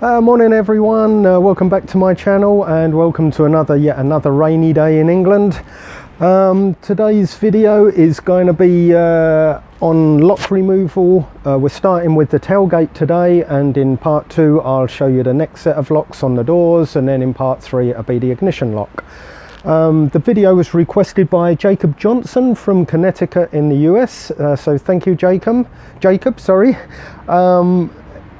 Morning everyone, welcome back to my channel and welcome to yet another rainy day in England. Today's video is going to be on lock removal. We're starting with the tailgate today, and in part 2 I'll show you the next set of locks on the doors, and then in part 3 it'll be the ignition lock. The video was requested by Jacob Johnson from Connecticut in the US, so thank you Jacob.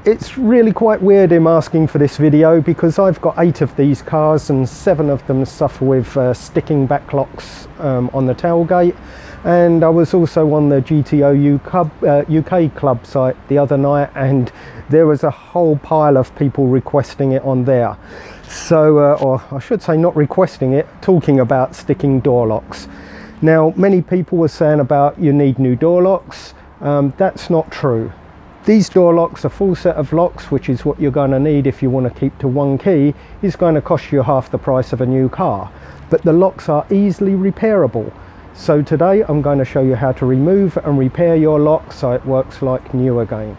It's really quite weird him asking for this video because I've got 8 of these cars and 7 of them suffer with sticking back locks on the tailgate. And I was also on the GTO UK club site the other night, and there was a whole pile of people requesting it on there. So, or I should say not requesting it, talking about sticking door locks. Now, many people were saying about you need new door locks. That's not true. These door locks, a full set of locks, which is what you're going to need if you want to keep to one key, is going to cost you half the price of a new car. But the locks are easily repairable. So today I'm going to show you how to remove and repair your lock so it works like new again.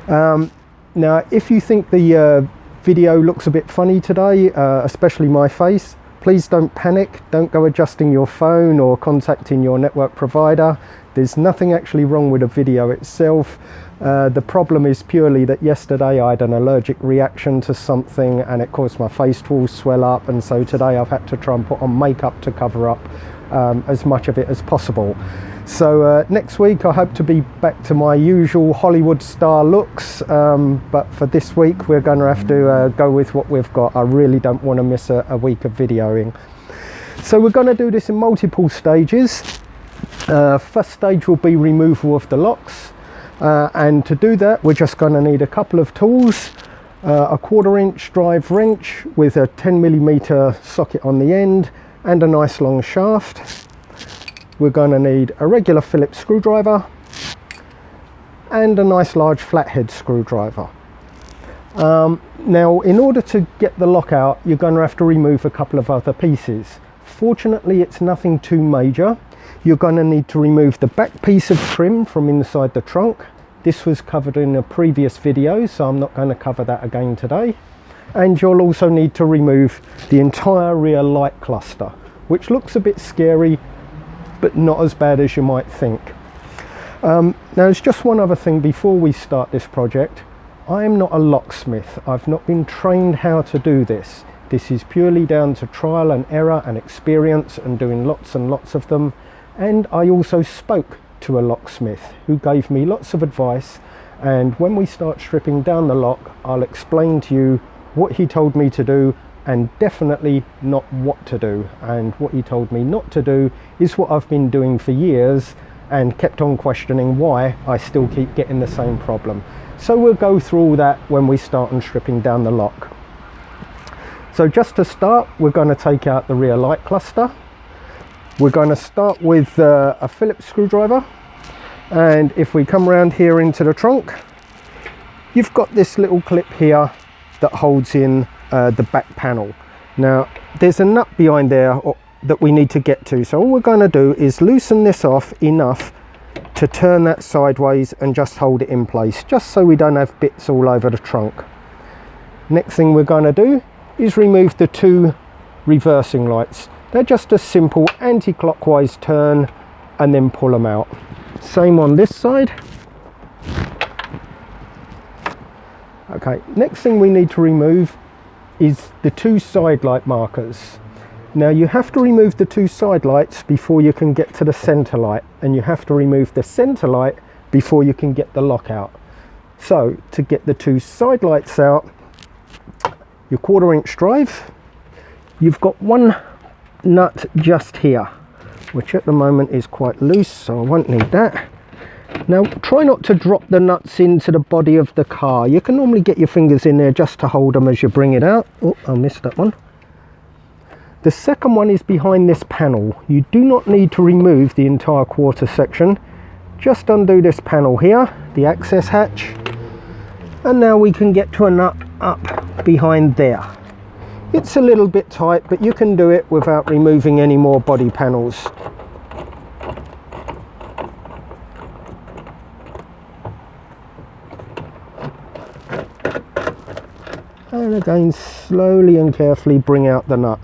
Now, if you think the video looks a bit funny today, especially my face, please don't panic. Don't go adjusting your phone or contacting your network provider. There's nothing actually wrong with the video itself. The problem is purely that yesterday I had an allergic reaction to something and it caused my face to all swell up, and so today I've had to try and put on makeup to cover up as much of it as possible. So next week I hope to be back to my usual Hollywood star looks, but for this week we're going to have to go with what we've got. I really don't want to miss a week of videoing. So we're going to do this in multiple stages. First stage will be removal of the locks. And to do that we're just going to need a couple of tools, a 1/4 inch drive wrench with a 10mm socket on the end and a nice long shaft. We're going to need a regular Phillips screwdriver and a nice large flathead screwdriver. Now, in order to get the lock out, you're going to have to remove a couple of other pieces. Fortunately, it's nothing too major. You're going to need to remove the back piece of trim from inside the trunk. This was covered in a previous video, so I'm not going to cover that again today. And you'll also need to remove the entire rear light cluster, which looks a bit scary, but not as bad as you might think. Now, there's just one other thing before we start this project. I am not a locksmith. I've not been trained how to do this. This is purely down to trial and error and experience and doing lots and lots of them. And I also spoke to a locksmith who gave me lots of advice, and when we start stripping down the lock I'll explain to you what he told me to do and definitely not what to do. And what he told me not to do is what I've been doing for years and kept on questioning why I still keep getting the same problem. So we'll go through all that when we start on stripping down the lock. So just to start, we're going to take out the rear light cluster. We're going to start with a Phillips screwdriver, and if we come around here into the trunk, you've got this little clip here that holds in the back panel. Now there's a nut behind there that we need to get to, so all we're going to do is loosen this off enough to turn that sideways and just hold it in place, just so we don't have bits all over the trunk. Next thing we're going to do is remove the 2 reversing lights. They're just a simple anti-clockwise turn and then pull them out. Same on this side. Okay, next thing we need to remove is the 2 side light markers. Now you have to remove the 2 side lights before you can get to the center light, and you have to remove the center light before you can get the lock out. So to get the 2 side lights out, your 1/4 inch drive, you've got one nut just here, which at the moment is quite loose, so I won't need that. Now try not to drop the nuts into the body of the car. You can normally get your fingers in there just to hold them as you bring it out. Oh, I missed that one. The second one is behind this panel. You do not need to remove the entire quarter section. Just undo this panel here, the access hatch, and now we can get to a nut up behind there. It's a little bit tight, but you can do it without removing any more body panels. And again, slowly and carefully bring out the nut.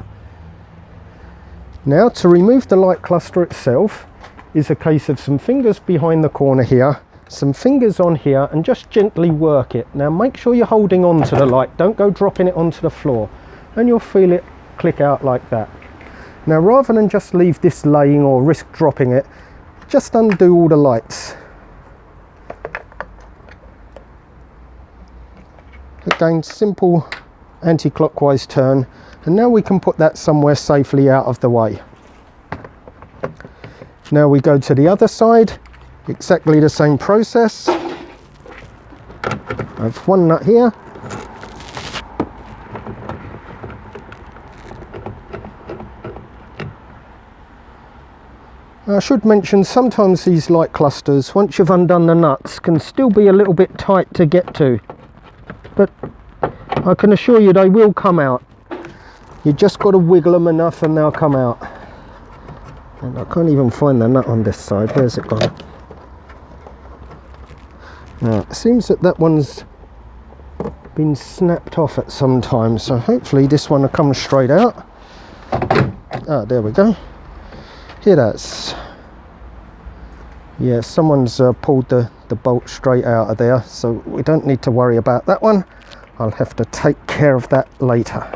Now, to remove the light cluster itself is a case of some fingers behind the corner here, some fingers on here, and just gently work it. Now make sure you're holding on to the light, don't go dropping it onto the floor, and you'll feel it click out like that. Now rather than just leave this laying or risk dropping it, just undo all the lights. Again, simple anti-clockwise turn, and now we can put that somewhere safely out of the way. Now we go to the other side, exactly the same process. I have one nut here. I should mention, sometimes these light clusters, once you've undone the nuts, can still be a little bit tight to get to, but I can assure you they will come out. You just got to wiggle them enough and they'll come out. And I can't even find the nut on this side. Where's it gone? Now it seems that that one's been snapped off at some time, so hopefully this one will come straight out. Ah, there we go. Here, that's, yeah, someone's pulled the bolt straight out of there, so we don't need to worry about that one. I'll have to take care of that later.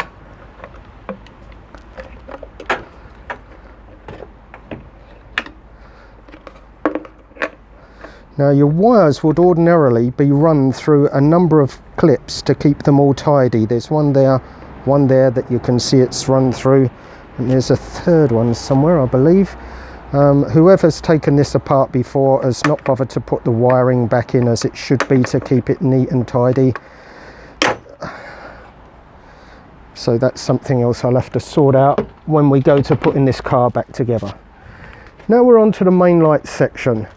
Now your wires would ordinarily be run through a number of clips to keep them all tidy. There's one there that you can see it's run through, and there's a third one somewhere, I believe. Whoever's taken this apart before has not bothered to put the wiring back in as it should be to keep it neat and tidy. So that's something else I'll have to sort out when we go to putting this car back together. Now we're on to the main light section.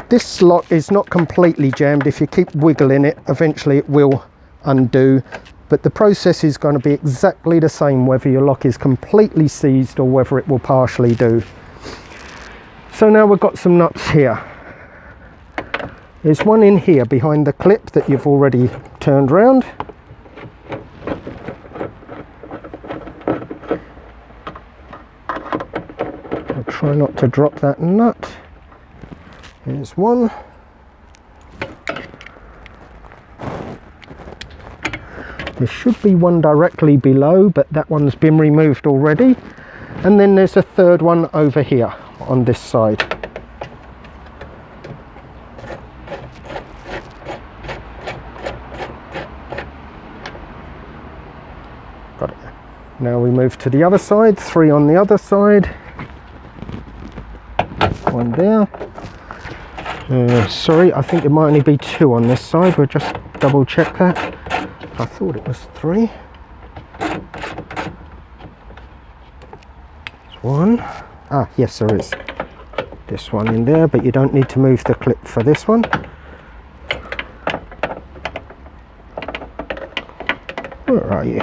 This lock is not completely jammed. If you keep wiggling it, eventually it will undo, but the process is going to be exactly the same whether your lock is completely seized or whether it will partially do. So now we've got some nuts here. There's one in here behind the clip that you've already turned round. I'll try not to drop that nut. Here's one. There should be one directly below, but that one's been removed already. And then there's a third one over here on this side. Got it. Now we move to the other side, 3 on the other side. One there. Sorry, I think it might only be 2 on this side. We'll just double check that. I thought it was 3. There's 1. Ah, yes, there is. This one in there, but you don't need to move the clip for this one. Where are you?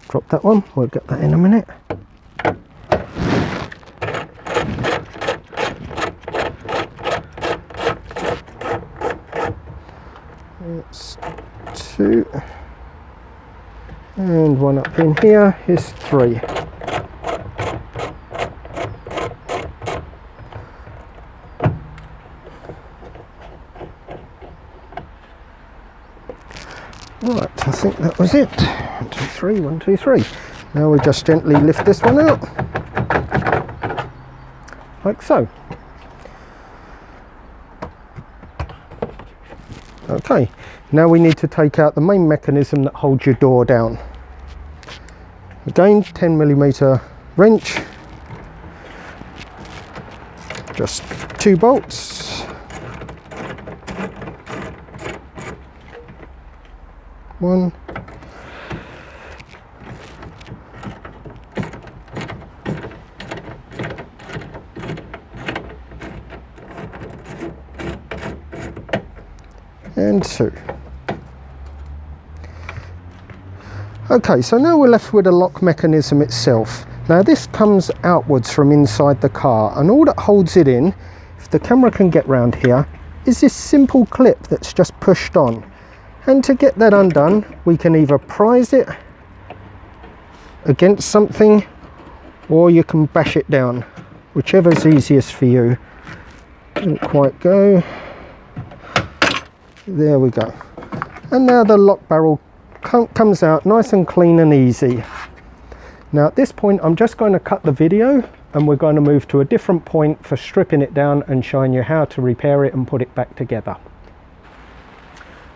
Drop that one, we'll get that in a minute. That's 2. And one up in here is 3. Right, I think that was it. 1, 2, 3, 1, 2, 3. Now we just gently lift this one out, like so. Okay, now we need to take out the main mechanism that holds your door down. Again, 10mm wrench, just 2 bolts. 1. And 2. Okay, so now we're left with the lock mechanism itself. Now this comes outwards from inside the car, and all that holds it in, if the camera can get round here, is this simple clip that's just pushed on. And to get that undone, we can either prise it against something, or you can bash it down, whichever's easiest for you. Didn't quite go. There we go. And now the lock barrel comes out nice and clean and easy. Now at this point I'm just going to cut the video, and we're going to move to a different point for stripping it down and showing you how to repair it and put it back together.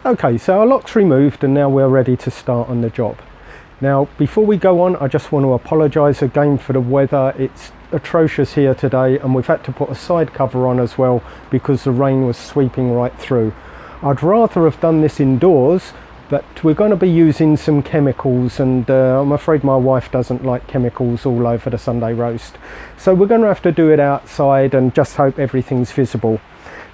Okay, so our lock's removed and now we're ready to start on the job. Now before we go on, I just want to apologise again for the weather. It's atrocious here today, and we've had to put a side cover on as well because the rain was sweeping right through. I'd rather have done this indoors, but we're going to be using some chemicals, and I'm afraid my wife doesn't like chemicals all over the Sunday roast. So we're going to have to do it outside and just hope everything's visible.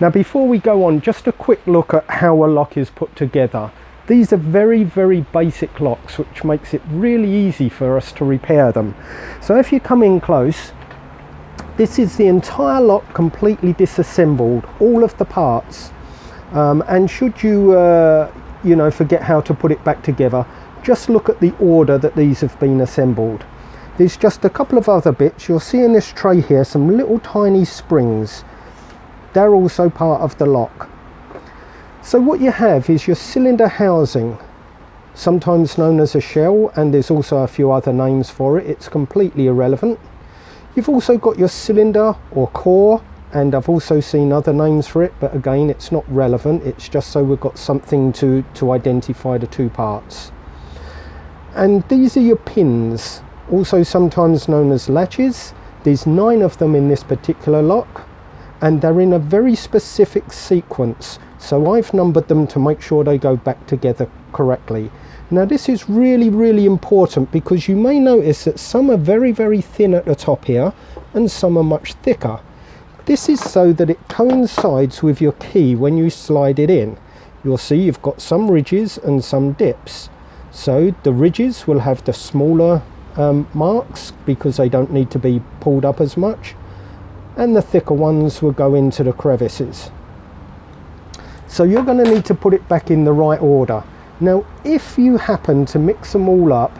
Now before we go on, just a quick look at how a lock is put together. These are very, very basic locks, which makes it really easy for us to repair them. So if you come in close, this is the entire lock completely disassembled, all of the parts. And should you forget how to put it back together, just look at the order that these have been assembled. There's just a couple of other bits. You'll see in this tray here some little tiny springs. They're also part of the lock. So what you have is your cylinder housing, sometimes known as a shell, and there's also a few other names for it. It's completely irrelevant. You've also got your cylinder or core, and I've also seen other names for it, but again it's not relevant. It's just so we've got something to identify the two parts. And these are your pins, also sometimes known as latches. There's 9 of them in this particular lock, and they're in a very specific sequence, so I've numbered them to make sure they go back together correctly. Now this is really, really important, because you may notice that some are very, very thin at the top here and some are much thicker. This is so that it coincides with your key when you slide it in. You'll see you've got some ridges and some dips. So the ridges will have the smaller marks because they don't need to be pulled up as much, and the thicker ones will go into the crevices. So you're going to need to put it back in the right order. Now if you happen to mix them all up,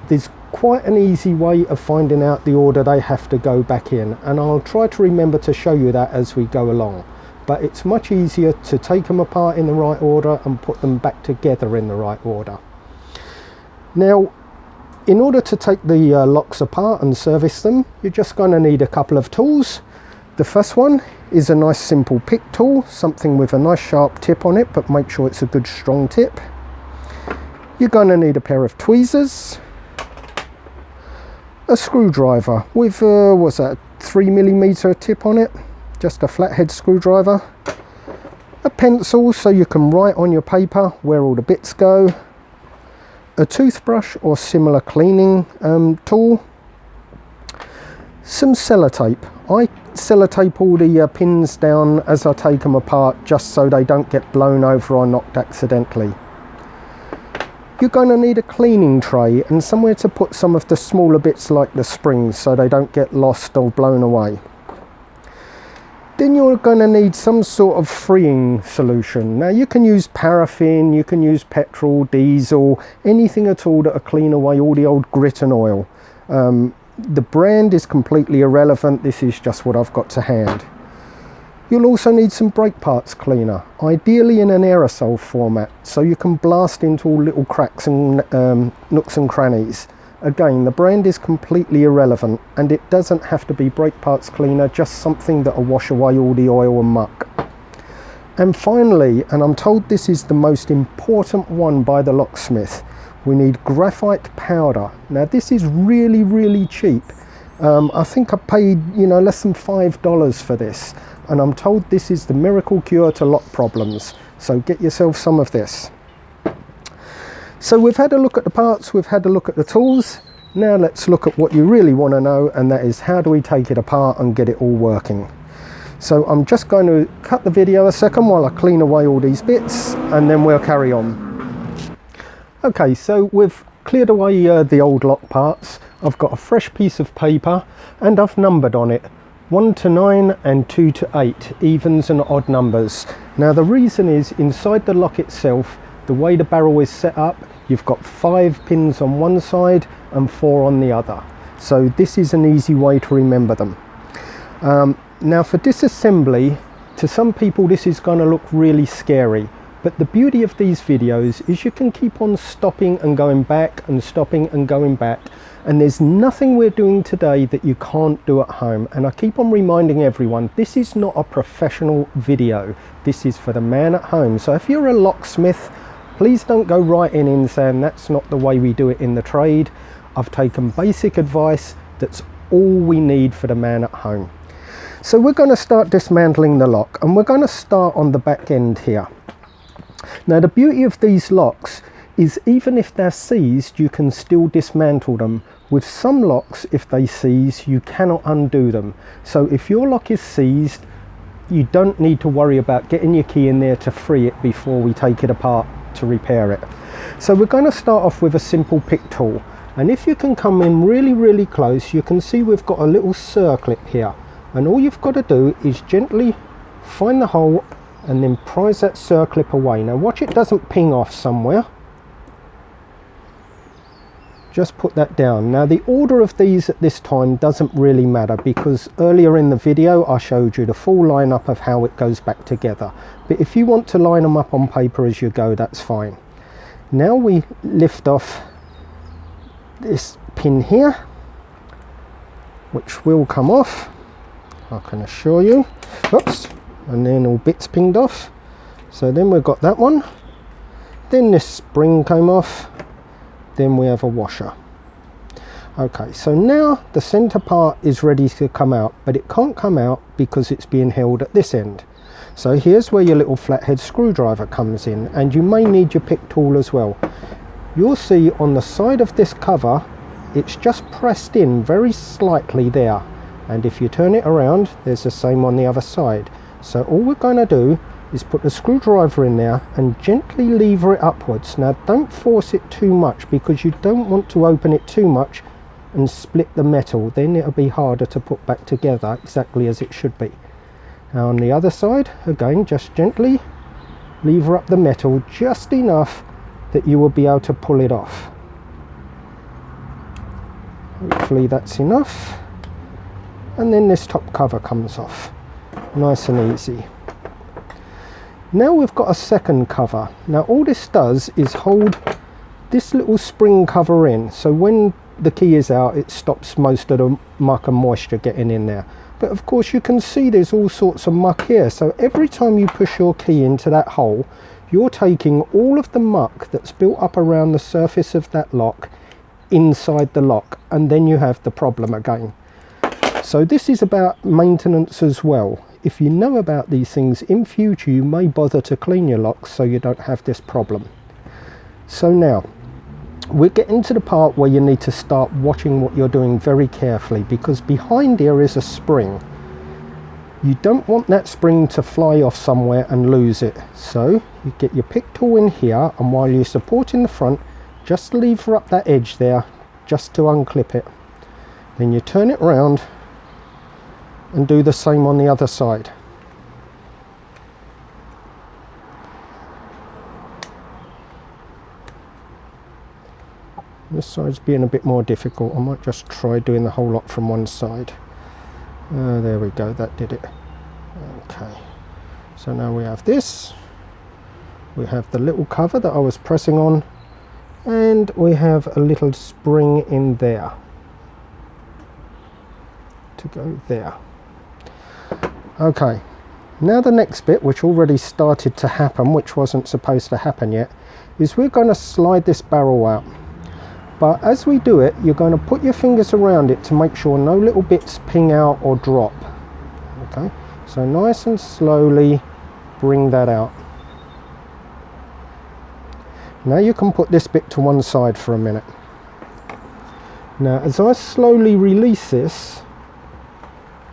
there's quite an easy way of finding out the order they have to go back in, and I'll try to remember to show you that as we go along. But it's much easier to take them apart in the right order and put them back together in the right order. Now in order to take the locks apart and service them, you're just going to need a couple of tools. The first one is a nice simple pick tool, something with a nice sharp tip on it, but make sure it's a good strong tip. You're going to need a pair of tweezers, a screwdriver with what's that, 3mm tip on it, just a flathead screwdriver, a pencil so you can write on your paper where all the bits go, a toothbrush or similar cleaning tool, some sellotape. I sellotape all the pins down as I take them apart, just so they don't get blown over or knocked accidentally. You're going to need a cleaning tray and somewhere to put some of the smaller bits like the springs so they don't get lost or blown away. Then you're going to need some sort of freeing solution. Now you can use paraffin, you can use petrol, diesel, anything at all that'll clean away all the old grit and oil. The brand is completely irrelevant, this is just what I've got to hand. You'll also need some brake parts cleaner, ideally in an aerosol format, so you can blast into all little cracks and nooks and crannies. Again, the brand is completely irrelevant, and it doesn't have to be brake parts cleaner, just something that will wash away all the oil and muck. And finally, and I'm told this is the most important one by the locksmith, we need graphite powder. Now this is really, really cheap. I think I paid less than $5 for this, and I'm told this is the miracle cure to lock problems, so get yourself some of this. So we've had a look at the parts, we've had a look at the tools. Now let's look at what you really want to know, and that is how do we take it apart and get it all working. So I'm just going to cut the video a second while I clean away all these bits, and then we'll carry on. Okay, so we've cleared away the old lock parts. I've got a fresh piece of paper and I've numbered on it 1 to 9 and 2 to 8, evens and odd numbers. Now the reason is, inside the lock itself, the way the barrel is set up, you've got 5 pins on one side and 4 on the other. So this is an easy way to remember them. Now for disassembly, to some people this is going to look really scary. But the beauty of these videos is you can keep on stopping and going back and stopping and going back, and there's nothing we're doing today that you can't do at home. And I keep on reminding everyone, this is not a professional video, this is for the man at home. So if you're a locksmith, please don't go writing in saying that's not the way we do it in the trade. I've taken basic advice, that's all we need for the man at home. So we're going to start dismantling the lock, and we're going to start on the back end here. Now the beauty of these locks is, even if they're seized, you can still dismantle them. With some locks, if they seize, you cannot undo them. So if your lock is seized, you don't need to worry about getting your key in there to free it before we take it apart to repair it. So we're going to start off with a simple pick tool, and if you can come in really close, you can see we've got a little circlip here, and all you've got to do is gently find the hole and then prise that circlip away. Now watch it doesn't ping off somewhere. Just put that down. Now the order of these at this time doesn't really matter, because earlier in the video I showed you the full lineup of how it goes back together. But if you want to line them up on paper as you go, that's fine. Now we lift off this pin here, which will come off, I can assure you. Oops. And then all bits pinged off. So then we've got that one, then this spring came off, then we have a washer. Okay, so now the center part is ready to come out, but it can't come out because it's being held at this end. So here's where your little flathead screwdriver comes in, and you may need your pick tool as well. You'll see on the side of this cover, it's just pressed in very slightly there, and if you turn it around, there's the same on the other side. So all we're going to do is put the screwdriver in there and gently lever it upwards. Now don't force it too much, because you don't want to open it too much and split the metal, then it'll be harder to put back together exactly as it should be. Now on the other side, again, just gently lever up the metal just enough that you will be able to pull it off. Hopefully that's enough, and then this top cover comes off. Nice and easy. Now we've got a second cover. Now all this does is hold this little spring cover in, so when the key is out it stops most of the muck and moisture getting in there. But of course you can see there's all sorts of muck here, so every time you push your key into that hole, you're taking all of the muck that's built up around the surface of that lock inside the lock, and then you have the problem again. So this is about maintenance as well. If you know about these things, in future you may bother to clean your locks so you don't have this problem. So now we're getting to the part where you need to start watching what you're doing very carefully, because behind here is a spring. You don't want that spring to fly off somewhere and lose it. So you get your pick tool in here, and while you're supporting the front, just lever up that edge there just to unclip it. Then you turn it around and do the same on the other side. This side's being a bit more difficult. I might just try doing the whole lot from one side. There we go, that did it. Okay, so now we have this, we have the little cover that I was pressing on, and we have a little spring in there to go there. Okay, now the next bit, which already started to happen, which wasn't supposed to happen yet, is we're going to slide this barrel out. But as we do it, you're going to put your fingers around it to make sure no little bits ping out or drop. Okay, so nice and slowly bring that out. Now you can put this bit to one side for a minute. Now as I slowly release this,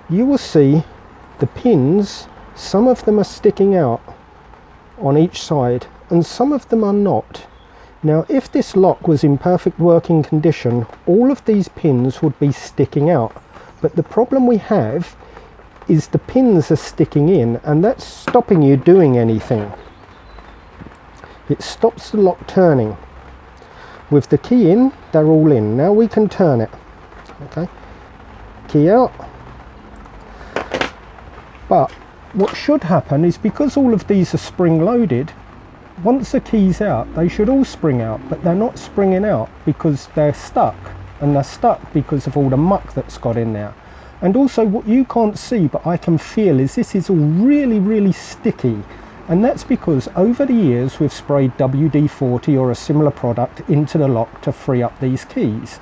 you will see the pins, some of them are sticking out on each side and some of them are not. Now if this lock was in perfect working condition, all of these pins would be sticking out, but the problem we have is the pins are sticking in, and that's stopping you doing anything. It stops the lock turning. With the key in, they're all in. Now we can turn it. Okay, key out. But what should happen is, because all of these are spring loaded, once the key's out, they should all spring out, but they're not springing out because they're stuck, and they're stuck because of all the muck that's got in there. And also what you can't see but I can feel is this is all really sticky, and that's because over the years we've sprayed WD-40 or a similar product into the lock to free up these keys.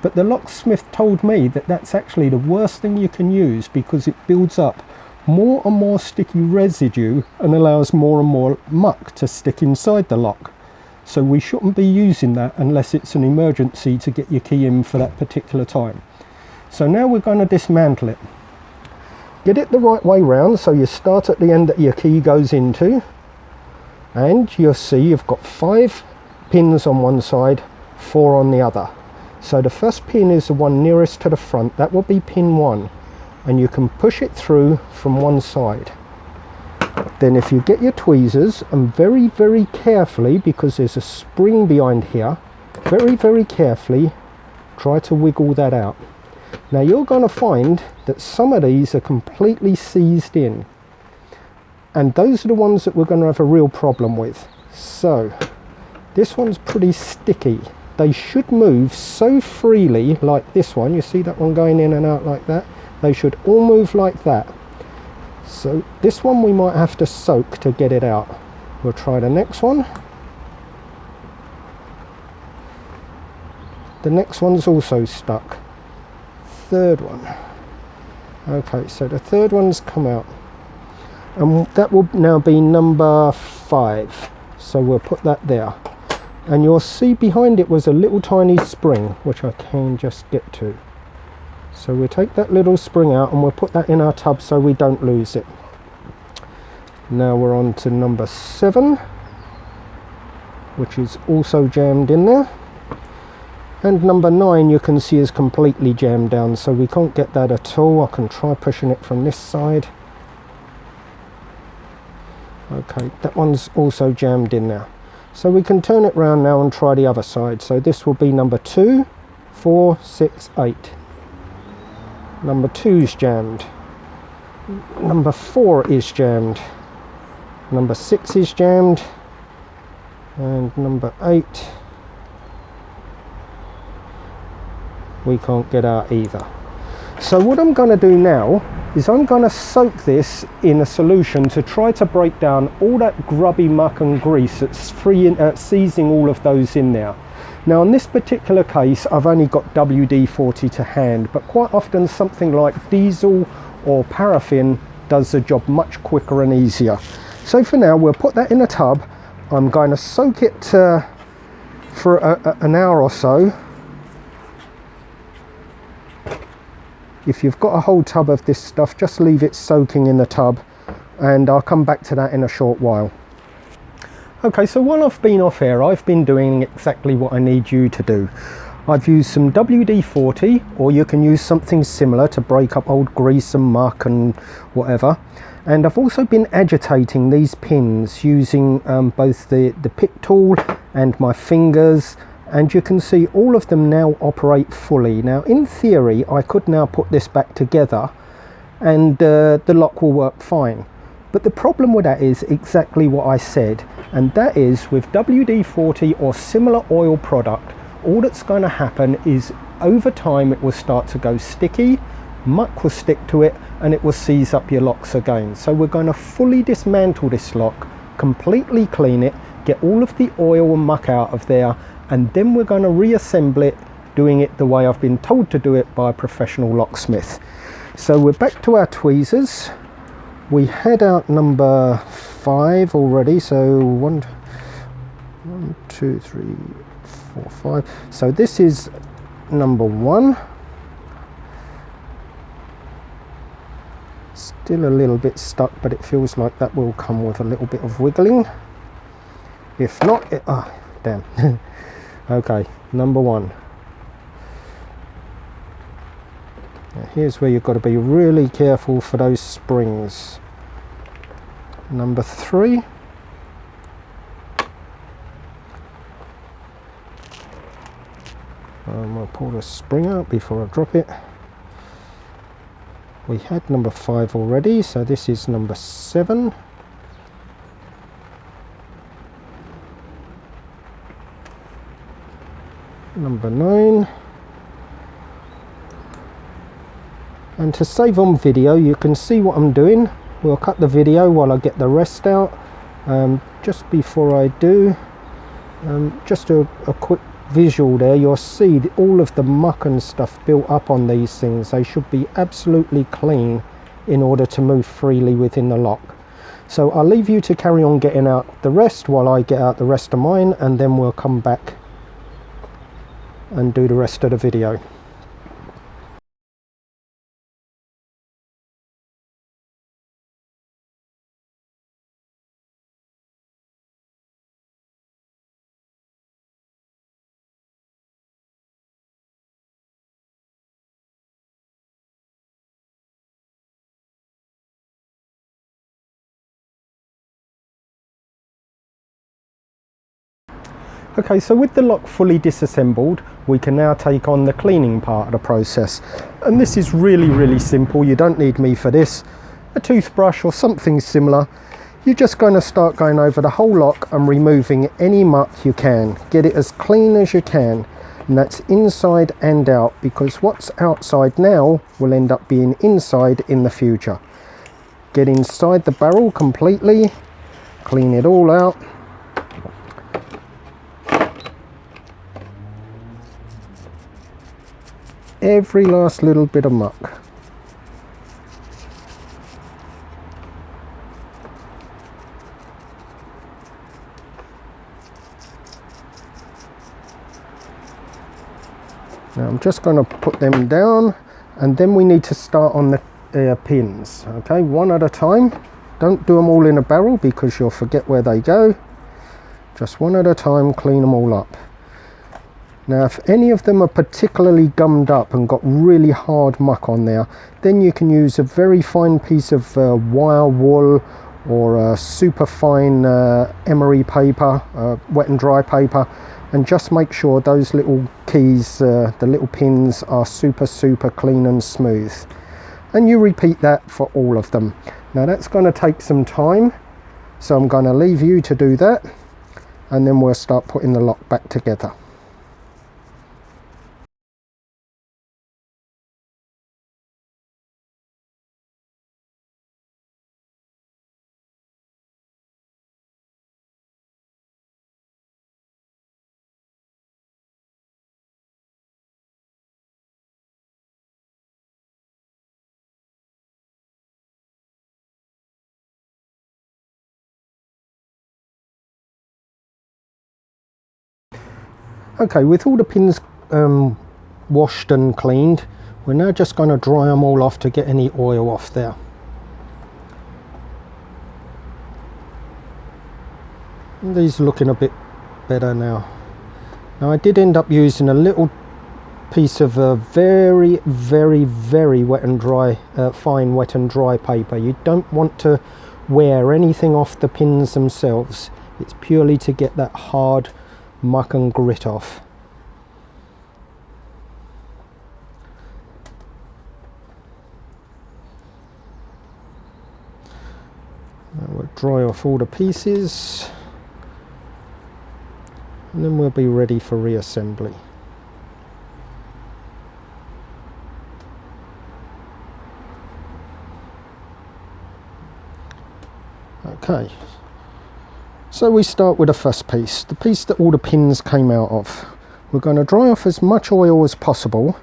But the locksmith told me that that's actually the worst thing you can use, because it builds up more and more sticky residue and allows more and more muck to stick inside the lock. So we shouldn't be using that unless it's an emergency to get your key in for that particular time. So now we're going to dismantle it. Get it the right way round, so you start at the end that your key goes into, and you'll see you've got 5 pins on one side, 4 on the other. So the first pin is the one nearest to the front, that will be pin 1. And you can push it through from one side. Then if you get your tweezers, and very carefully, because there's a spring behind here, very carefully try to wiggle that out. Now you're going to find that some of these are completely seized in, and those are the ones that we're going to have a real problem with. So this one's pretty sticky. They should move so freely, like this one. You see that one going in and out like that? They should all move like that. So this one we might have to soak to get it out. We'll try the next one. The next one's also stuck. Third one. Okay, so the third one's come out, and that will now be number 5. So we'll put that there, and you'll see behind it was a little tiny spring, which I can just get to. So we'll take that little spring out and we'll put that in our tub so we don't lose it. Now we're on to number 7, which is also jammed in there. And number 9 you can see is completely jammed down, so we can't get that at all. I can try pushing it from this side. Okay, that one's also jammed in there. So we can turn it round now and try the other side. So this will be number 2, 4, 6, 8. Number 2's jammed. Number 4 is jammed. Number 6 is jammed. And number 8 we can't get out either. So what I'm going to do now is I'm going to soak this in a solution to try to break down all that grubby muck and grease that's seizing all of those in there. Now in this particular case I've only got WD-40 to hand, but quite often something like diesel or paraffin does the job much quicker and easier. So for now we'll put that in a tub. I'm going to soak it for an hour or so. If you've got a whole tub of this stuff, just leave it soaking in the tub, and I'll come back to that in a short while. Okay, so while I've been off air, I've been doing exactly what I need you to do. I've used some WD-40, or you can use something similar to break up old grease and muck and whatever. And I've also been agitating these pins using both the pick tool and my fingers, and you can see all of them now operate fully. Now in theory I could now put this back together and the lock will work fine. But the problem with that is exactly what I said, and that is with WD-40 or similar oil product, all that's going to happen is over time it will start to go sticky, muck will stick to it, and it will seize up your locks again. So we're going to fully dismantle this lock, completely clean it, get all of the oil and muck out of there, and then we're going to reassemble it, doing it the way I've been told to do it by a professional locksmith. So we're back to our tweezers. We had out number 5 already, so 1, 2, 3, 4, 5. So this is number 1. Still a little bit stuck, but it feels like that will come with a little bit of wiggling. If not, damn. Okay, number 1. Now here's where you've got to be really careful for those springs. Number 3. I'll pull the spring out before I drop it. We had number 5 already, so this is number 7. Number 9. And to save on video, you can see what I'm doing. We'll cut the video while I get the rest out. Just before I do, just a quick visual there, you'll see all of the muck and stuff built up on these things. They should be absolutely clean in order to move freely within the lock. So I'll leave you to carry on getting out the rest while I get out the rest of mine, and then we'll come back and do the rest of the video. Okay, so with the lock fully disassembled, we can now take on the cleaning part of the process. And this is really simple. You don't need me for this. A toothbrush or something similar. You're just going to start going over the whole lock and removing any muck you can. Get it as clean as you can. And that's inside and out, because what's outside now will end up being inside in the future. Get inside the barrel completely. Clean it all out. Every last little bit of muck. Now I'm just going to put them down, and then we need to start on the pins. Okay, one at a time. Don't do them all in a barrel because you'll forget where they go. Just one at a time, clean them all up. Now if any of them are particularly gummed up and got really hard muck on there, then you can use a very fine piece of wire wool or a super fine emery paper, wet and dry paper, and just make sure those little keys, the little pins, are super clean and smooth. And you repeat that for all of them. Now that's going to take some time, so I'm going to leave you to do that, and then we'll start putting the lock back together. Okay, with all the pins washed and cleaned, we're now just going to dry them all off to get any oil off there. And these are looking a bit better now. Now I did end up using a little piece of very wet and dry, fine wet and dry paper. You don't want to wear anything off the pins themselves. It's purely to get that hard muck and grit off. Now we'll dry off all the pieces, and then we'll be ready for reassembly. Okay, so we start with the first piece, the piece that all the pins came out of. We're going to dry off as much oil as possible,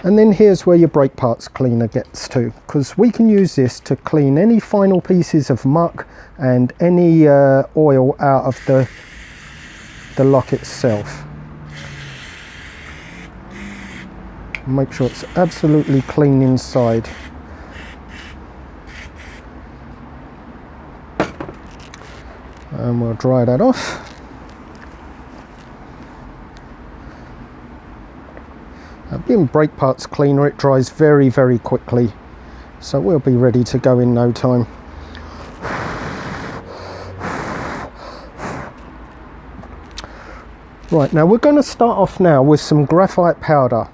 and then here's where your brake parts cleaner gets to, because we can use this to clean any final pieces of muck and any oil out of the lock itself. Make sure it's absolutely clean inside. And we'll dry that off. Being brake parts cleaner, it dries very, very quickly. So we'll be ready to go in no time. Right, now we're going to start off now with some graphite powder.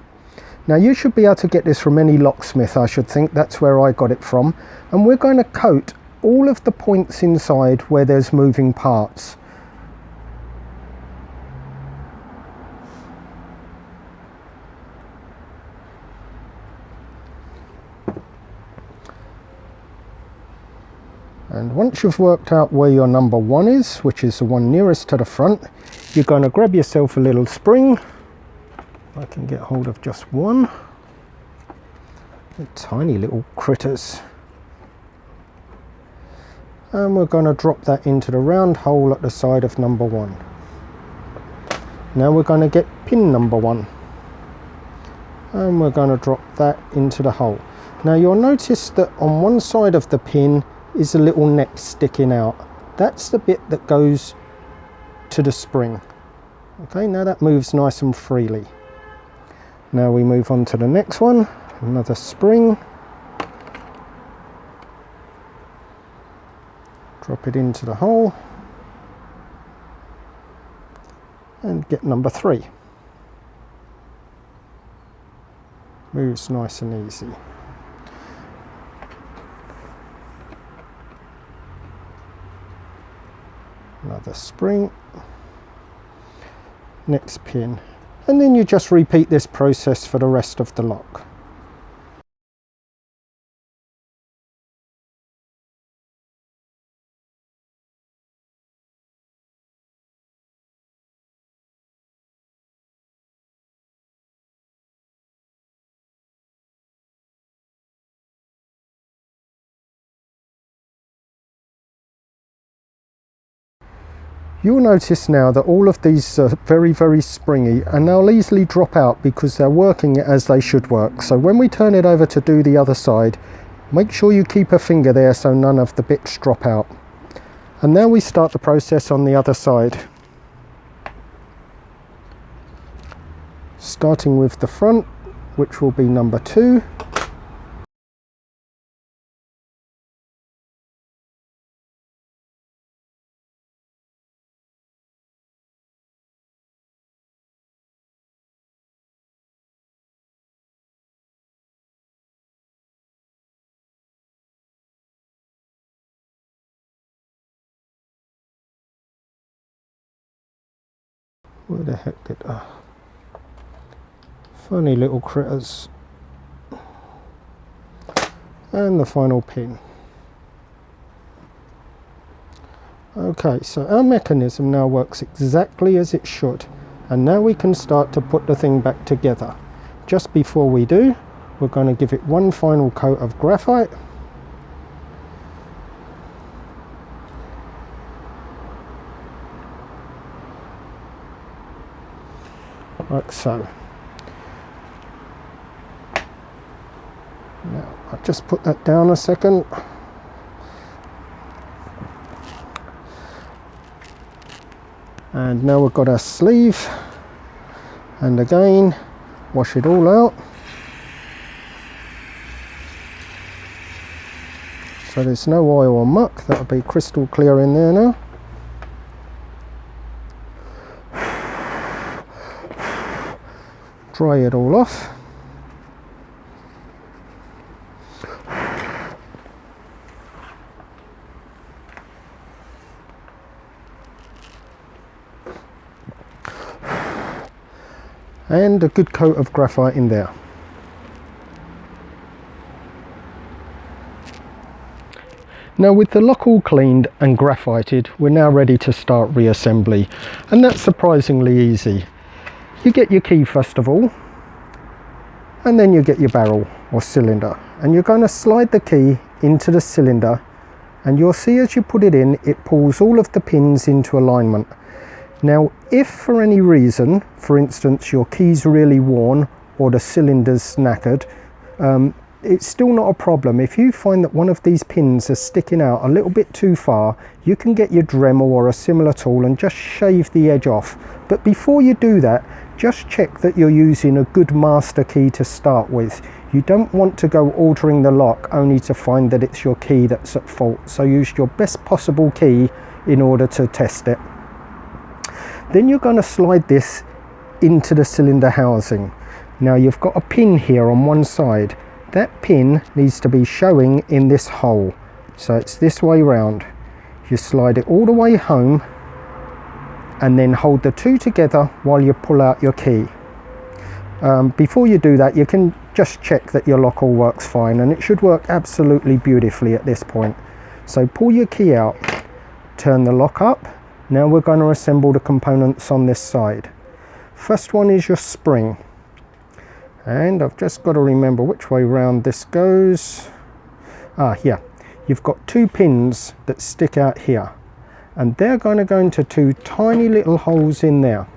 Now you should be able to get this from any locksmith, I should think. That's where I got it from. And we're going to coat all of the points inside where there's moving parts. And once you've worked out where your number 1 is, which is the one nearest to the front, you're going to grab yourself a little spring. I can get hold of just one. They're tiny little critters. And we're going to drop that into the round hole at the side of number 1. Now we're going to get pin number 1. And we're going to drop that into the hole. Now you'll notice that on one side of the pin is a little neck sticking out. That's the bit that goes to the spring. Okay, now that moves nice and freely. Now we move on to the next one, another spring. Drop it into the hole and get number 3. Moves nice and easy. Another spring, next pin, and then you just repeat this process for the rest of the lock. You'll notice now that all of these are very, very springy, and they'll easily drop out because they're working as they should work. So when we turn it over to do the other side, make sure you keep a finger there so none of the bits drop out. And now we start the process on the other side. Starting with the front, which will be number 2. Where the heck did funny little critters. And the final pin. Okay, so our mechanism now works exactly as it should, and now we can start to put the thing back together. Just before we do, we're going to give it one final coat of graphite. Like so. Now I'll just put that down a second. And now we've got our sleeve, and again wash it all out so there's no oil or muck. That'll be crystal clear in there now. Dry it all off. And a good coat of graphite in there. Now with the lock all cleaned and graphited, we're now ready to start reassembly, and that's surprisingly easy. You get your key first of all, and then you get your barrel or cylinder, and you're going to slide the key into the cylinder, and you'll see as you put it in, it pulls all of the pins into alignment. Now if for any reason, for instance your key's really worn or the cylinder's knackered, it's still not a problem. If you find that one of these pins is sticking out a little bit too far, you can get your Dremel or a similar tool and just shave the edge off. But before you do that, just check that you're using a good master key to start with. You don't want to go altering the lock only to find that it's your key that's at fault. So use your best possible key in order to test it. Then you're going to slide this into the cylinder housing. Now you've got a pin here on one side. That pin needs to be showing in this hole, so it's this way round. You slide it all the way home and then hold the two together while you pull out your key. Before you do that, you can just check that your lock all works fine, and it should work absolutely beautifully at this point. So pull your key out, turn the lock up. Now we're going to assemble the components on this side. First one is your spring. And I've just got to remember which way round this goes. Here. You've got two pins that stick out here, and they're going to go into two tiny little holes in there.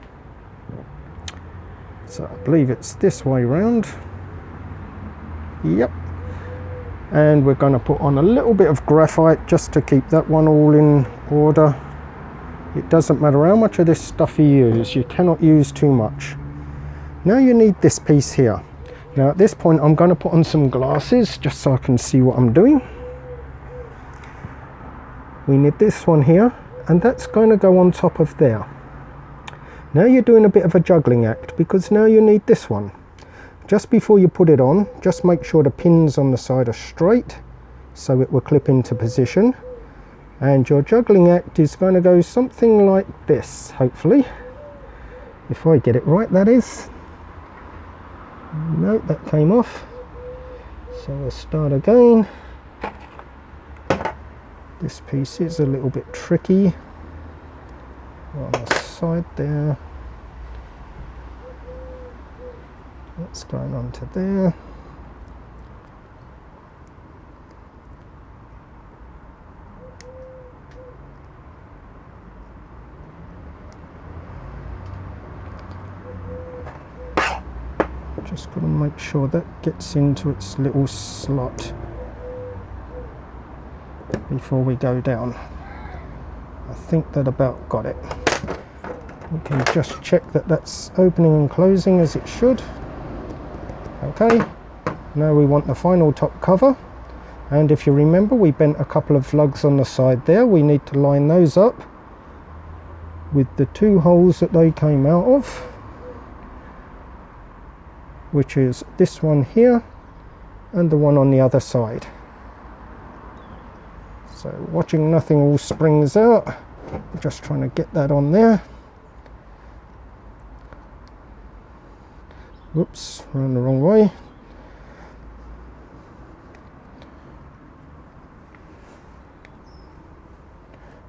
So I believe it's this way round. Yep. And we're going to put on a little bit of graphite just to keep that one all in order. It doesn't matter how much of this stuff you use, you cannot use too much. Now you need this piece here. Now at this point I'm going to put on some glasses just so I can see what I'm doing. We need this one here, and that's going to go on top of there. Now you're doing a bit of a juggling act, because now you need this one. Just before you put it on, just make sure the pins on the side are straight so it will clip into position. And your juggling act is going to go something like this, hopefully. If I get it right, that is. No, that came off. So we'll start again. This piece is a little bit tricky. On the side there. That's going on to there. Just got to make sure that gets into its little slot before we go down. I think that about got it. We can just check that that's opening and closing as it should. Okay, now we want the final top cover, and if you remember, we bent a couple of lugs on the side there. We need to line those up with the two holes that they came out of, which is this one here and the one on the other side. So watching nothing all springs out, just trying to get that on there. Whoops, ran the wrong way.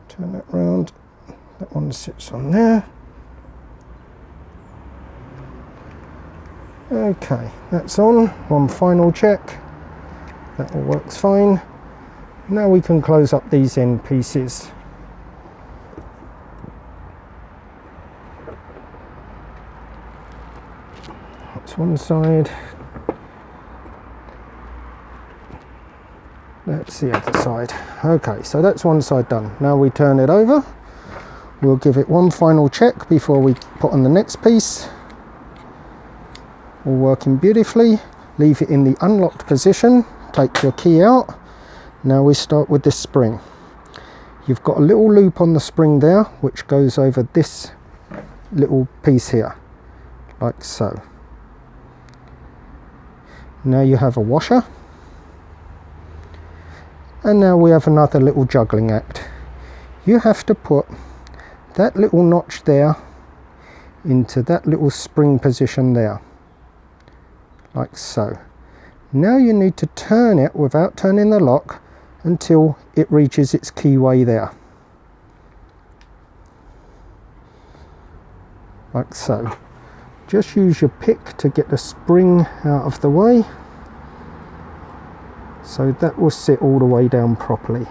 Turn that round, that one sits on there. Okay, that's on. One final check. That all works fine. Now we can close up these end pieces. That's one side. That's the other side. Okay, so that's one side done. Now we turn it over. We'll give it one final check before we put on the next piece. All working beautifully. Leave it in the unlocked position. Take your key out. Now we start with this spring. You've got a little loop on the spring there, which goes over this little piece here, like so. Now you have a washer. And now we have another little juggling act. You have to put that little notch there into that little spring position there, like so. Now you need to turn it without turning the lock until it reaches its keyway there, like so. Just use your pick to get the spring out of the way, so that will sit all the way down properly.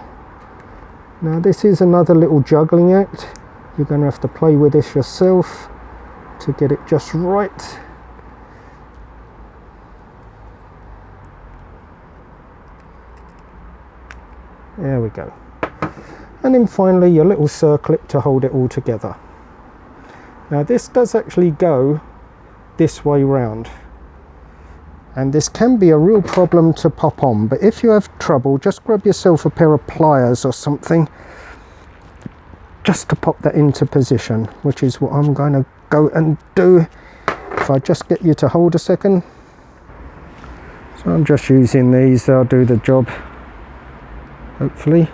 Now this is another little juggling act. You're going to have to play with this yourself to get it just right. There we go. And then finally your little circlip to hold it all together. Now this does actually go this way round, and this can be a real problem to pop on, but if you have trouble, just grab yourself a pair of pliers or something just to pop that into position, which is what I'm going to go and do. If I just get you to hold a second. So I'm just using these, they'll do the job, hopefully.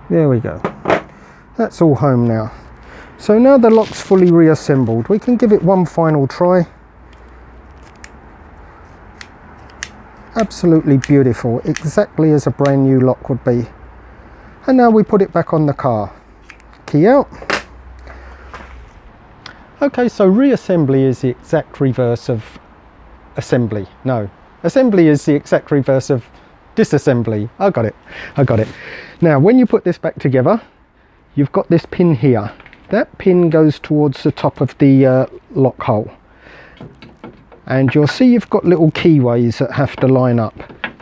There we go. That's all home now. So now the lock's fully reassembled, we can give it one final try. Absolutely beautiful, exactly as a brand new lock would be. And now we put it back on the car. Key out. Okay, so reassembly is the exact reverse of assembly. No, assembly is the exact reverse of disassembly. I got it. Now when you put this back together, you've got this pin here. That pin goes towards the top of the lock hole, and you'll see you've got little keyways that have to line up.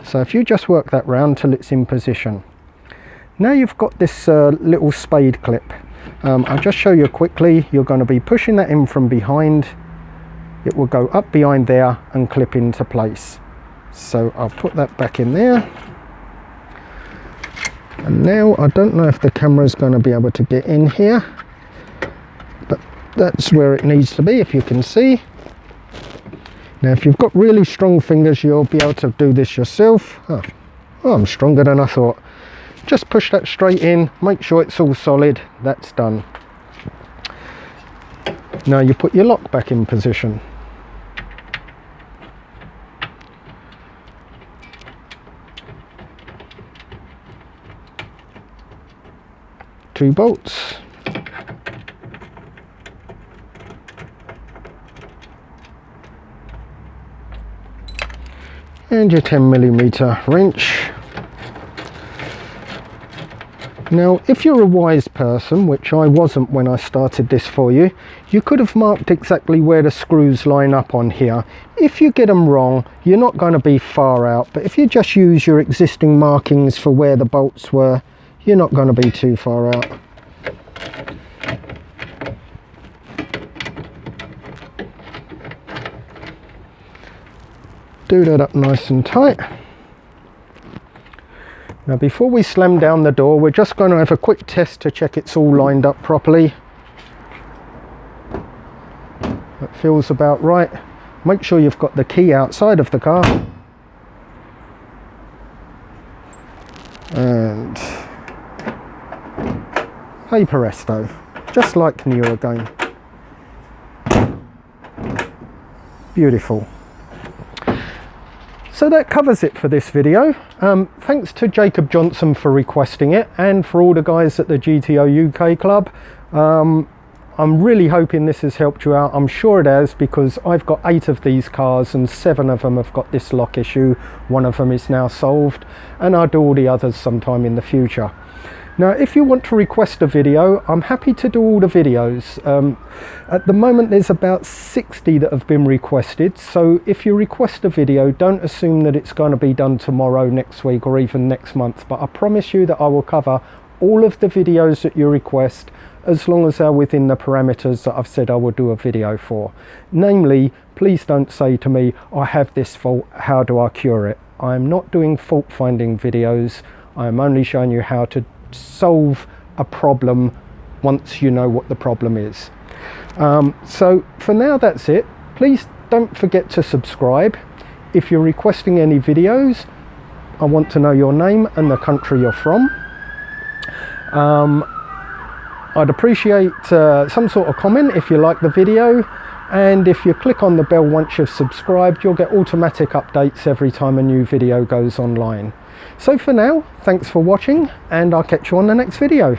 So if you just work that round till it's in position. Now you've got this little spade clip. I'll just show you quickly. You're going to be pushing that in from behind. It will go up behind there and clip into place. So I'll put that back in there. And now I don't know if the camera is going to be able to get in here, but that's where it needs to be, if you can see. Now if you've got really strong fingers, you'll be able to do this yourself. Oh, I'm stronger than I thought. Just push that straight in, make sure it's all solid. That's done. Now you put your lock back in position. Two bolts. And your 10mm wrench. Now if you're a wise person, which I wasn't when I started this for you, you could have marked exactly where the screws line up on here. If you get them wrong, you're not going to be far out, but if you just use your existing markings for where the bolts were, you're not going to be too far out. Do that up nice and tight. Now before we slam down the door, we're just going to have a quick test to check it's all lined up properly. That feels about right. Make sure you've got the key outside of the car. And hey presto, just like new again. Beautiful. So that covers it for this video. Thanks to Jacob Johnson for requesting it, and for all the guys at the GTO UK Club. I'm really hoping this has helped you out. I'm sure it has, because I've got 8 of these cars and 7 of them have got this lock issue. One of them is now solved, and I'll do all the others sometime in the future. Now if you want to request a video, I'm happy to do all the videos. At the moment there's about 60 that have been requested, so if you request a video, don't assume that it's going to be done tomorrow, next week, or even next month, but I promise you that I will cover all of the videos that you request, as long as they're within the parameters that I've said I will do a video for. Namely, please don't say to me, I have this fault, how do I cure it? I'm not doing fault finding videos. I'm only showing you how to solve a problem once you know what the problem is. So for now that's it. Please don't forget to subscribe. If you're requesting any videos, I want to know your name and the country you're from. I'd appreciate some sort of comment if you like the video, and if you click on the bell once you've subscribed, you'll get automatic updates every time a new video goes online. So for now, thanks for watching, and I'll catch you on the next video.